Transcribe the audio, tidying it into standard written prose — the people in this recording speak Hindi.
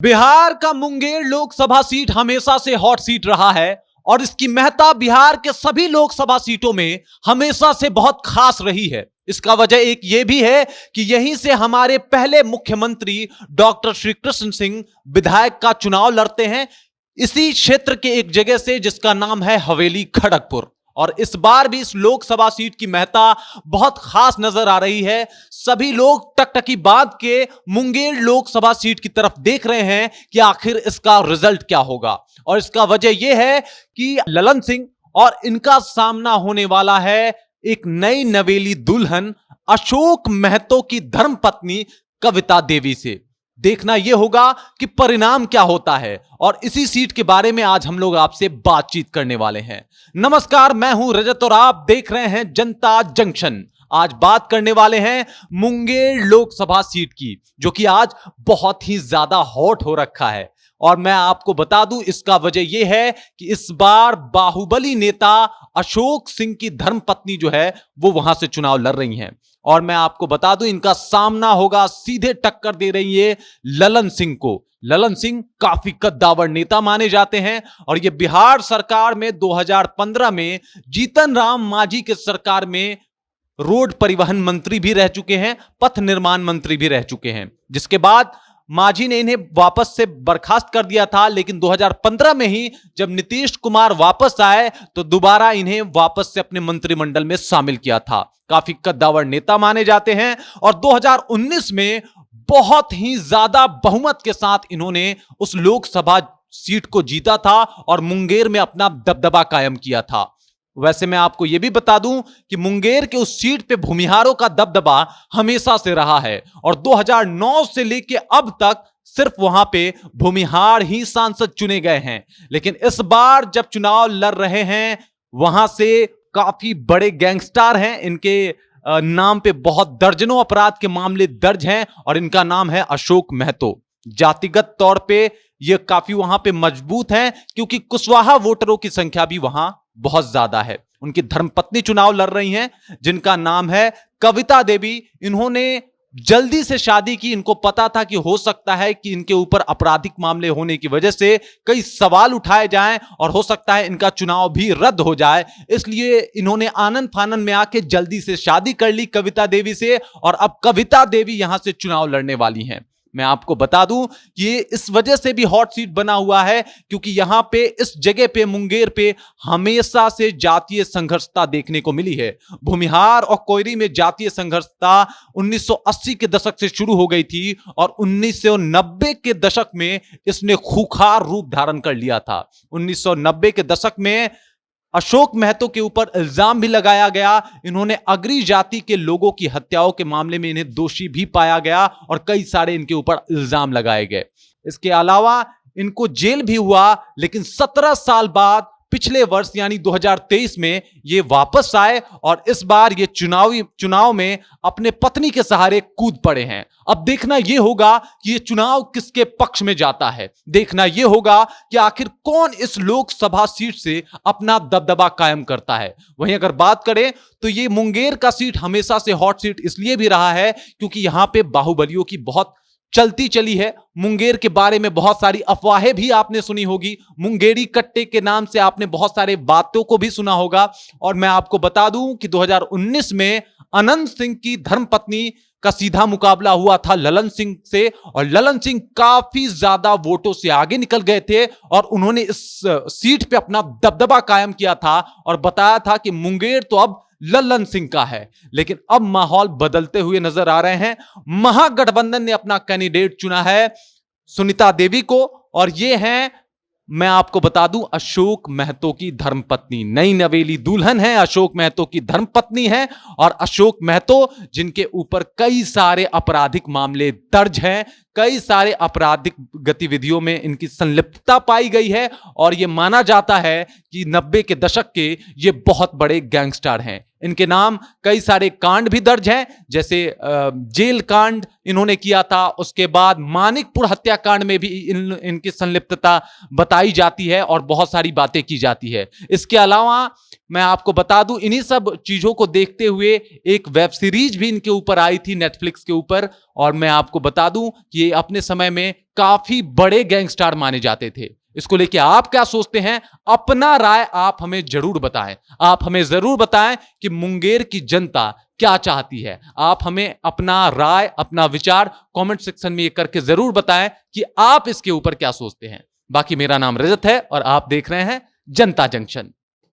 बिहार का मुंगेर लोकसभा सीट हमेशा से हॉट सीट रहा है और इसकी महत्ता बिहार के सभी लोकसभा सीटों में हमेशा से बहुत खास रही है। इसका वजह एक यह भी है कि यहीं से हमारे पहले मुख्यमंत्री डॉक्टर श्री कृष्ण सिंह विधायक का चुनाव लड़ते हैं, इसी क्षेत्र के एक जगह से जिसका नाम है हवेली खड़गपुर। और इस बार भी इस लोकसभा सीट की महत्ता बहुत खास नजर आ रही है। सभी लोग टकटकी बांध के मुंगेर लोकसभा सीट की तरफ देख रहे हैं कि आखिर इसका रिजल्ट क्या होगा। और इसका वजह यह है कि ललन सिंह और इनका सामना होने वाला है एक नई नवेली दुल्हन अशोक महतो की धर्मपत्नी कविता देवी से। देखना यह होगा कि परिणाम क्या होता है और इसी सीट के बारे में आज हम लोग आपसे बातचीत करने वाले हैं। नमस्कार, मैं हूं रजत और आप देख रहे हैं जनता जंक्शन। आज बात करने वाले हैं मुंगेर लोकसभा सीट की, जो कि आज बहुत ही ज्यादा हॉट हो रखा है। और मैं आपको बता दूं, इसका वजह यह है कि इस बार बाहुबली नेता अशोक सिंह की धर्मपत्नी जो है वो वहां से चुनाव लड़ रही हैं। और मैं आपको बता दूं, इनका सामना होगा, सीधे टक्कर दे रही है ललन सिंह को। ललन सिंह काफी कद्दावर नेता माने जाते हैं और ये बिहार सरकार में 2015 में जीतन राम मांझी के सरकार में रोड परिवहन मंत्री भी रह चुके हैं, पथ निर्माण मंत्री भी रह चुके हैं। जिसके बाद मांझी ने इन्हें वापस से बर्खास्त कर दिया था, लेकिन 2015 में ही जब नीतीश कुमार वापस आए तो दोबारा इन्हें वापस से अपने मंत्रिमंडल में शामिल किया था। काफी कद्दावर नेता माने जाते हैं और 2019 में बहुत ही ज्यादा बहुमत के साथ इन्होंने उस लोकसभा सीट को जीता था और मुंगेर में अपना दबदबा कायम किया था। वैसे मैं आपको यह भी बता दूं कि मुंगेर के उस सीट पे भूमिहारों का दबदबा हमेशा से रहा है और 2009 से लेके अब तक सिर्फ वहां पे भूमिहार ही सांसद चुने गए हैं। लेकिन इस बार जब चुनाव लड़ रहे हैं, वहां से काफी बड़े गैंगस्टर हैं, इनके नाम पे बहुत दर्जनों अपराध के मामले दर्ज हैं और इनका नाम है अशोक महतो। जातिगत तौर पे ये काफी वहां पे मजबूत हैं, क्योंकि कुशवाहा वोटरों की संख्या भी वहां बहुत ज्यादा है। उनकी धर्मपत्नी चुनाव लड़ रही हैं, जिनका नाम है कविता देवी। इन्होंने जल्दी से शादी की। इनको पता था कि हो सकता है कि इनके ऊपर आपराधिक मामले होने की वजह से कई सवाल उठाए जाएं और हो सकता है इनका चुनाव भी रद्द हो जाए, इसलिए इन्होंने आनन फानन में आके जल्दी से शादी कर ली कविता देवी से और अब कविता देवी यहां से चुनाव लड़ने वाली हैं। मैं आपको बता दूं कि ये इस वजह से भी हॉट सीट बना हुआ है क्योंकि यहां पे इस जगह पे मुंगेर पे हमेशा से जातीय संघर्षता देखने को मिली है। भूमिहार और कोयरी में जातीय संघर्षता 1980 के दशक से शुरू हो गई थी और 1990 के दशक में इसने खूंखार रूप धारण कर लिया था। 1990 के दशक में अशोक महतो के ऊपर इल्जाम भी लगाया गया। इन्होंने अग्री जाति के लोगों की हत्याओं के मामले में इन्हें दोषी भी पाया गया और कई सारे इनके ऊपर इल्जाम लगाए गए। इसके अलावा इनको जेल भी हुआ, लेकिन 17 साल बाद पिछले वर्ष यानी 2023 में ये वापस आए और इस बार ये चुनाव में अपने पत्नी के सहारे कूद पड़े हैं। अब देखना यह होगा कि ये चुनाव किसके पक्ष में जाता है। देखना यह होगा कि आखिर कौन इस लोकसभा सीट से अपना दबदबा कायम करता है। वहीं अगर बात करें तो ये मुंगेर का सीट हमेशा से हॉट सीट इसलिए भी रहा है क्योंकि यहां पे बाहुबलियों की बहुत चलती चली है। मुंगेर के बारे में बहुत सारी अफवाहें भी आपने सुनी होगी। मुंगेरी कट्टे के नाम से आपने बहुत सारे बातों को भी सुना होगा। और मैं आपको बता दूं कि 2019 में अनंत सिंह की धर्मपत्नी का सीधा मुकाबला हुआ था ललन सिंह से और ललन सिंह काफी ज्यादा वोटों से आगे निकल गए थे और उन्होंने इस सीट पे अपना दबदबा कायम किया था और बताया था कि मुंगेर तो अब ललन सिंह का है। लेकिन अब माहौल बदलते हुए नजर आ रहे हैं। महागठबंधन ने अपना कैंडिडेट चुना है सुनीता देवी को और ये हैं, मैं आपको बता दूं, अशोक महतो की धर्मपत्नी। नई नवेली दुल्हन है, अशोक महतो की धर्मपत्नी है और अशोक महतो जिनके ऊपर कई सारे आपराधिक मामले दर्ज हैं, कई सारे आपराधिक गतिविधियों में इनकी संलिप्तता पाई गई है और यह माना जाता है कि 90 के दशक के ये बहुत बड़े गैंगस्टर हैं। इनके नाम कई सारे कांड भी दर्ज हैं, जैसे जेल कांड इन्होंने किया था, उसके बाद मानिकपुर हत्याकांड में भी इनकी संलिप्तता बताई जाती है और बहुत सारी बातें की जाती है। इसके अलावा मैं आपको बता दूं, इन्हीं सब चीजों को देखते हुए एक वेब सीरीज भी इनके ऊपर आई थी नेटफ्लिक्स के ऊपर, और मैं आपको बता दूं कि ये अपने समय में काफी बड़े गैंगस्टर माने जाते थे। इसको लेके आप क्या सोचते हैं? अपना राय आप हमें जरूर बताएं। आप हमें जरूर बताएं कि मुंगेर की जनता क्या चाहती है। आप हमें अपना राय, अपना विचार कमेंट सेक्शन में ये करके जरूर बताएं कि आप इसके ऊपर क्या सोचते हैं। बाकी मेरा नाम रजत है और आप देख रहे हैं जनता जंक्शन।